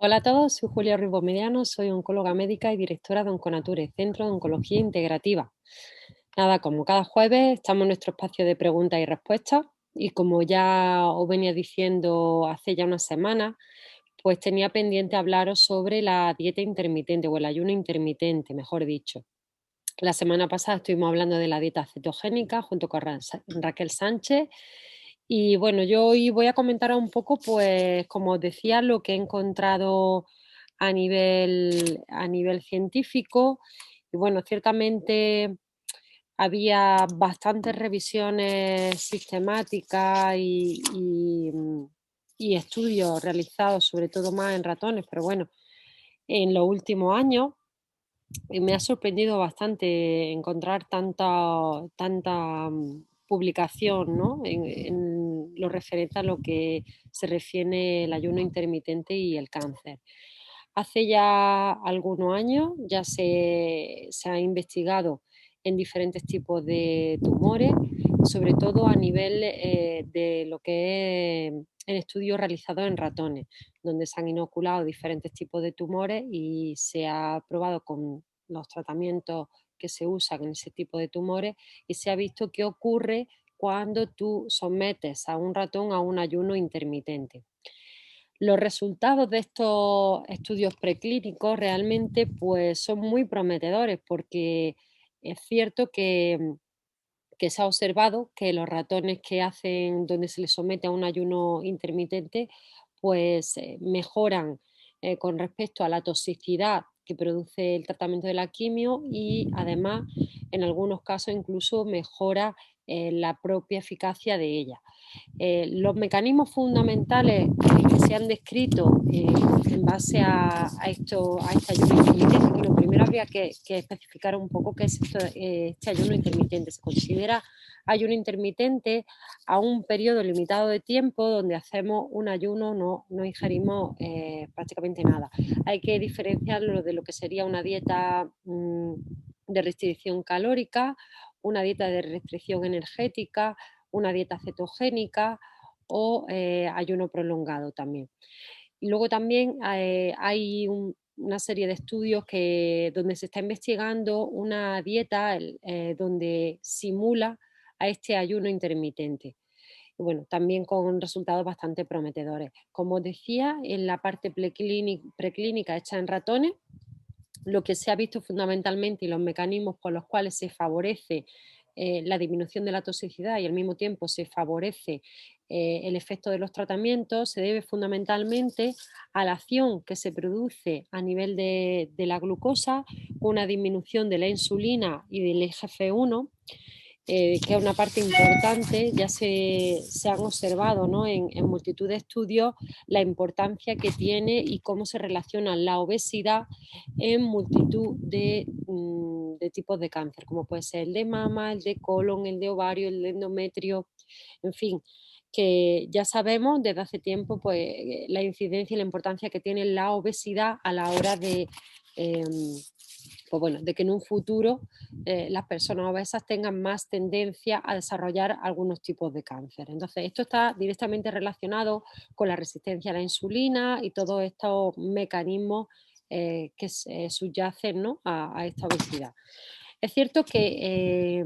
Hola a todos, soy Julia Ribomediano, soy oncóloga médica y directora de Onconature, Centro de Oncología Integrativa. Nada, como cada jueves estamos en nuestro espacio de preguntas y respuestas y como ya os venía diciendo hace ya unas semanas, pues tenía pendiente hablaros sobre la dieta intermitente o el ayuno intermitente, mejor dicho. La semana pasada estuvimos hablando de la dieta cetogénica junto con Raquel Sánchez. Y bueno, yo hoy voy a comentar un poco, pues, como os decía, lo que he encontrado a nivel científico. Y bueno, ciertamente había bastantes revisiones sistemáticas y estudios realizados, sobre todo más en ratones, pero bueno, en los últimos años me ha sorprendido bastante encontrar tanta publicación, ¿no? En lo referente a lo que se refiere el ayuno intermitente y el cáncer. Hace ya algunos años ya se ha investigado en diferentes tipos de tumores, sobre todo a nivel de lo que es en estudios realizados en ratones, donde se han inoculado diferentes tipos de tumores y se ha probado con los tratamientos que se usan en ese tipo de tumores y se ha visto qué ocurre cuando tú sometes a un ratón a un ayuno intermitente. Los resultados de estos estudios preclínicos realmente pues, son muy prometedores porque es cierto que se ha observado que los ratones que hacen, donde se les somete a un ayuno intermitente, pues mejoran con respecto a la toxicidad que produce el tratamiento de la quimio y además en algunos casos incluso mejora la propia eficacia de ella. Los mecanismos fundamentales que se han descrito en base a este ayuno intermitente, bueno, primero habría que especificar un poco qué es este ayuno intermitente. Se considera ayuno intermitente a un periodo limitado de tiempo donde hacemos un ayuno, no ingerimos prácticamente nada. Hay que diferenciarlo de lo que sería una dieta de restricción calórica, una dieta de restricción energética, una dieta cetogénica o ayuno prolongado también. Y luego también hay una serie de estudios donde se está investigando una dieta donde simula a este ayuno intermitente. Y bueno, también con resultados bastante prometedores. Como os decía, en la parte preclínica hecha en ratones, lo que se ha visto fundamentalmente y los mecanismos por los cuales se favorece la disminución de la toxicidad y al mismo tiempo se favorece el efecto de los tratamientos se debe fundamentalmente a la acción que se produce a nivel de la glucosa, una disminución de la insulina y del IGF-1, que es una parte importante. Ya se han observado, ¿no? En multitud de estudios la importancia que tiene y cómo se relaciona la obesidad en multitud de tipos de cáncer, como puede ser el de mama, el de colon, el de ovario, el de endometrio, en fin, que ya sabemos desde hace tiempo pues, la incidencia y la importancia que tiene la obesidad a la hora eh, pues bueno, de que en un futuro las personas obesas tengan más tendencia a desarrollar algunos tipos de cáncer. Entonces, esto está directamente relacionado con la resistencia a la insulina y todos estos mecanismos que subyacen, ¿no? a esta obesidad. Es cierto que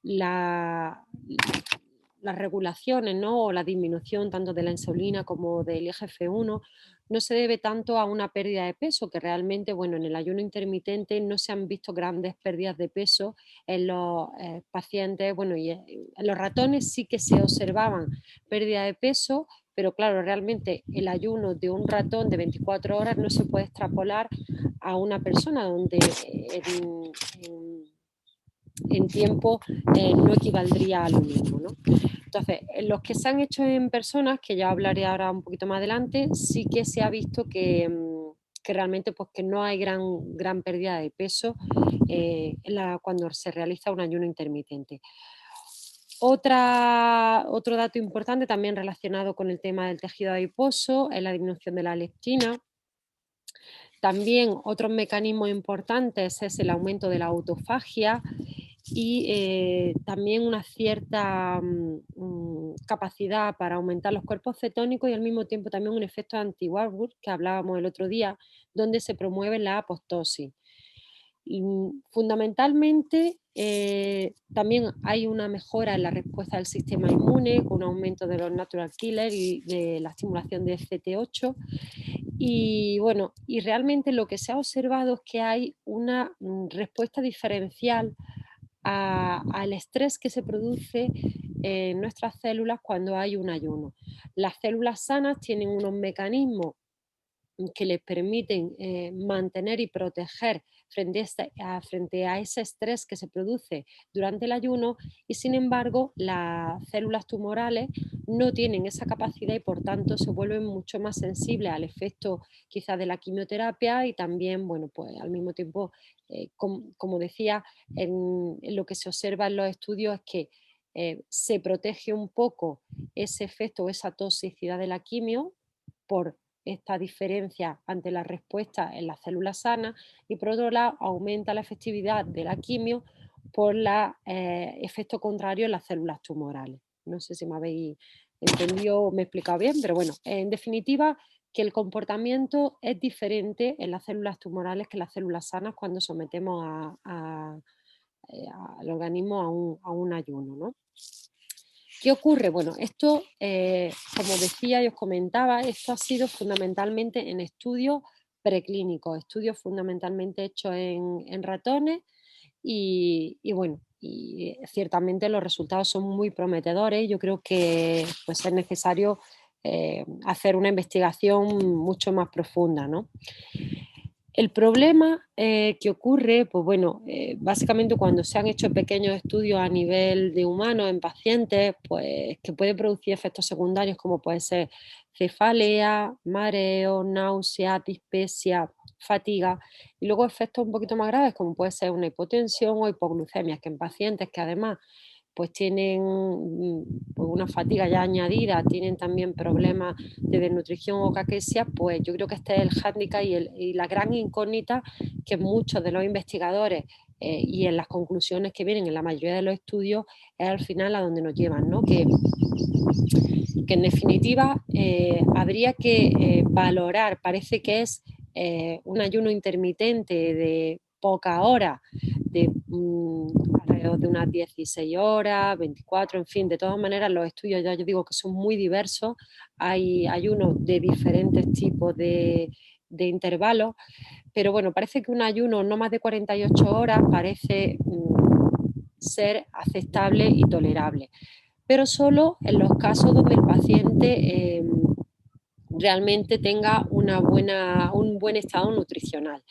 la, las regulaciones, ¿no? O la disminución tanto de la insulina como del IGF-1 no se debe tanto a una pérdida de peso, que realmente, bueno, en el ayuno intermitente no se han visto grandes pérdidas de peso en los pacientes, bueno, y en los ratones sí que se observaban pérdida de peso, pero claro, realmente el ayuno de un ratón de 24 horas no se puede extrapolar a una persona donde en tiempo no equivaldría a lo mismo, ¿no? Entonces, en los que se han hecho en personas, que ya hablaré ahora un poquito más adelante, sí que se ha visto que realmente pues, que no hay gran pérdida de peso cuando se realiza un ayuno intermitente. Otro dato importante también relacionado con el tema del tejido adiposo es la disminución de la leptina. También otros mecanismos importantes es el aumento de la autofagia y también una cierta capacidad para aumentar los cuerpos cetónicos y al mismo tiempo también un efecto anti-Warburg que hablábamos el otro día, donde se promueve la apoptosis. Y, fundamentalmente, también hay una mejora en la respuesta del sistema inmune con un aumento de los natural killers y de la estimulación de CT8. Y bueno, y realmente lo que se ha observado es que hay una respuesta diferencial al estrés que se produce en nuestras células cuando hay un ayuno. Las células sanas tienen unos mecanismos que les permiten mantener y proteger frente a ese estrés que se produce durante el ayuno y sin embargo las células tumorales no tienen esa capacidad y por tanto se vuelven mucho más sensibles al efecto quizás de la quimioterapia y también, bueno, pues al mismo tiempo, como decía, en lo que se observa en los estudios es que se protege un poco ese efecto o esa toxicidad de la quimio por esta diferencia ante la respuesta en las células sanas y por otro lado aumenta la efectividad de la quimio por el efecto contrario en las células tumorales. No sé si me habéis entendido o me he explicado bien, pero bueno, en definitiva que el comportamiento es diferente en las células tumorales que en las células sanas cuando sometemos al organismo a un ayuno, ¿no? ¿Qué ocurre? Bueno, esto, como decía y os comentaba, esto ha sido fundamentalmente en estudios preclínicos, estudios fundamentalmente hechos en ratones y bueno, y ciertamente los resultados son muy prometedores. Yo creo que pues, es necesario hacer una investigación mucho más profunda, ¿no? El problema que ocurre, pues bueno, básicamente cuando se han hecho pequeños estudios a nivel de humanos en pacientes, pues que puede producir efectos secundarios como puede ser cefalea, mareo, náusea, dispepsia, fatiga y luego efectos un poquito más graves como puede ser una hipotensión o hipoglucemia, que en pacientes que además pues tienen pues una fatiga ya añadida, tienen también problemas de desnutrición o caquesia, pues yo creo que este es el hándicap y la gran incógnita que muchos de los investigadores y en las conclusiones que vienen en la mayoría de los estudios es al final a donde nos llevan, ¿no? Que en definitiva habría que valorar, parece que es un ayuno intermitente de pocas horas, de alrededor de unas 16 horas, 24, en fin, de todas maneras los estudios ya yo digo que son muy diversos, hay ayunos de diferentes tipos de intervalos, pero bueno, parece que un ayuno no más de 48 horas parece ser aceptable y tolerable, pero solo en los casos donde el paciente realmente tenga un buen estado nutricional.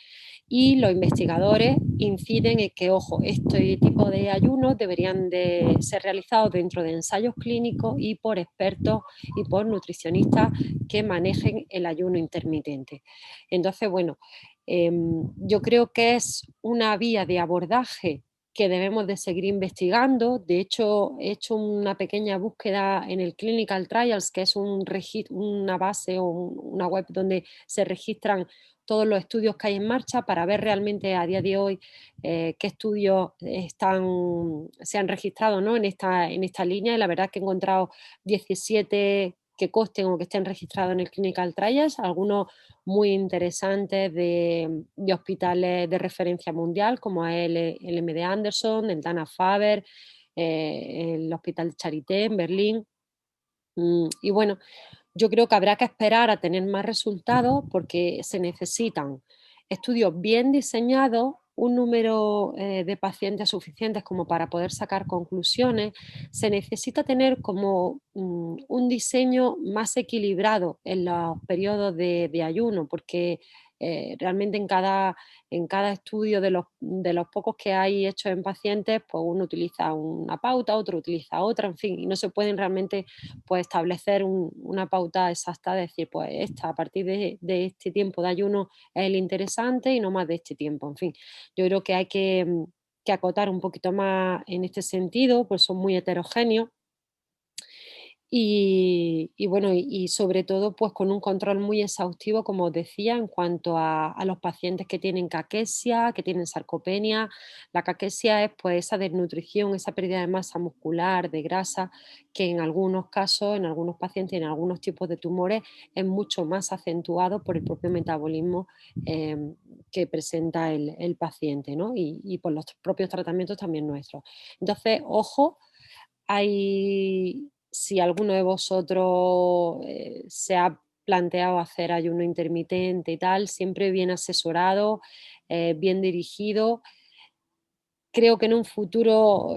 Y los investigadores inciden en que, ojo, este tipo de ayunos deberían de ser realizados dentro de ensayos clínicos y por expertos y por nutricionistas que manejen el ayuno intermitente. Entonces, bueno, yo creo que es una vía de abordaje que debemos de seguir investigando. De hecho, he hecho una pequeña búsqueda en el Clinical Trials, que es una base o una web donde se registran todos los estudios que hay en marcha para ver realmente a día de hoy qué estudios se han registrado, ¿no? en esta línea y la verdad es que he encontrado 17 que consten o que estén registrados en el Clinical Trials, algunos muy interesantes de hospitales de referencia mundial como el MD Anderson, el Dana-Farber, el Hospital Charité en Berlín. Y bueno, yo creo que habrá que esperar a tener más resultados porque se necesitan estudios bien diseñados, un número de pacientes suficientes como para poder sacar conclusiones. Se necesita tener como un diseño más equilibrado en los periodos de ayuno, porque realmente en cada estudio de los pocos que hay hechos en pacientes, pues uno utiliza una pauta, otro utiliza otra, en fin, y no se pueden realmente pues establecer una pauta exacta, decir, pues esta, a partir de este tiempo de ayuno es el interesante y no más de este tiempo. En fin, yo creo que hay que acotar un poquito más en este sentido, pues son muy heterogéneos Y bueno, y sobre todo, pues con un control muy exhaustivo, como os decía, en cuanto a los pacientes que tienen caquexia, que tienen sarcopenia. La caquexia es pues esa desnutrición, esa pérdida de masa muscular, de grasa, que en algunos casos, en algunos pacientes, en algunos tipos de tumores, es mucho más acentuado por el propio metabolismo que presenta el paciente, ¿no? Y por los propios tratamientos también nuestros. Entonces, ojo, si alguno de vosotros se ha planteado hacer ayuno intermitente y tal, siempre bien asesorado, bien dirigido. Creo que en un futuro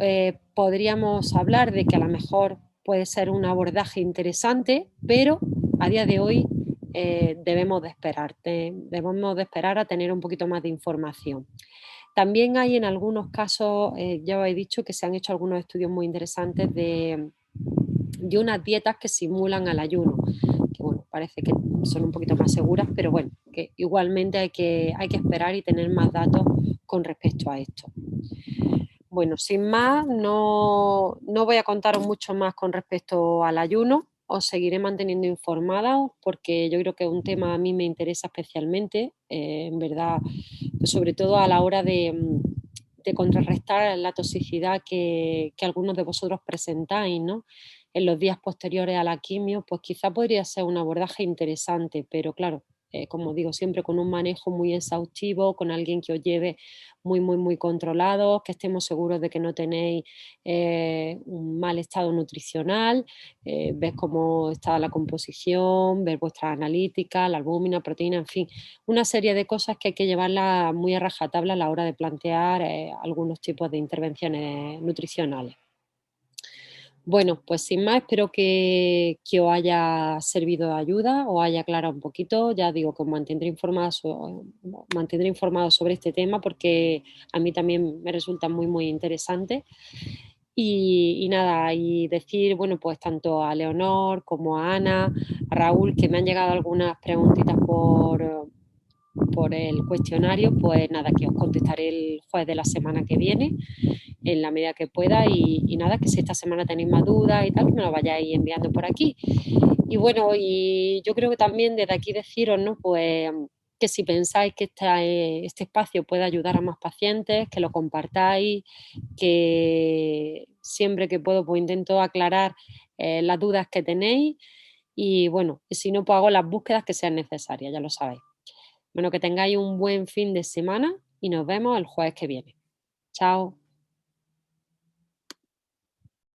podríamos hablar de que a lo mejor puede ser un abordaje interesante, pero a día de hoy debemos de esperar a tener un poquito más de información. También hay en algunos casos, ya os he dicho que se han hecho algunos estudios muy interesantes de unas dietas que simulan al ayuno, que bueno, parece que son un poquito más seguras, pero bueno, que igualmente hay que esperar y tener más datos con respecto a esto. Bueno, sin más, no voy a contaros mucho más con respecto al ayuno. Os seguiré manteniendo informada porque yo creo que es un tema a mí me interesa especialmente, en verdad, pues sobre todo a la hora de contrarrestar la toxicidad que algunos de vosotros presentáis, ¿no? En los días posteriores a la quimio, pues quizá podría ser un abordaje interesante, pero claro, como digo, siempre con un manejo muy exhaustivo, con alguien que os lleve muy, muy, muy controlados, que estemos seguros de que no tenéis un mal estado nutricional, ves cómo está la composición, ver vuestras analíticas, la albúmina, proteína, en fin, una serie de cosas que hay que llevarla muy a rajatabla a la hora de plantear algunos tipos de intervenciones nutricionales. Bueno, pues sin más, espero que os haya servido de ayuda, os haya aclarado un poquito. Ya digo que os mantendré informados sobre este tema porque a mí también me resulta muy, muy interesante. Y nada, y decir, bueno, pues tanto a Leonor como a Ana, a Raúl, que me han llegado algunas preguntitas por el cuestionario, pues nada, que os contestaré el jueves de la semana que viene en la medida que pueda y nada, que si esta semana tenéis más dudas y tal, que me lo vayáis enviando por aquí. Y bueno, y yo creo que también desde aquí deciros, ¿no? Pues que si pensáis que este espacio puede ayudar a más pacientes, que lo compartáis, que siempre que puedo pues intento aclarar las dudas que tenéis y bueno, si no, pues hago las búsquedas que sean necesarias, ya lo sabéis. Bueno, que tengáis un buen fin de semana y nos vemos el jueves que viene. Chao.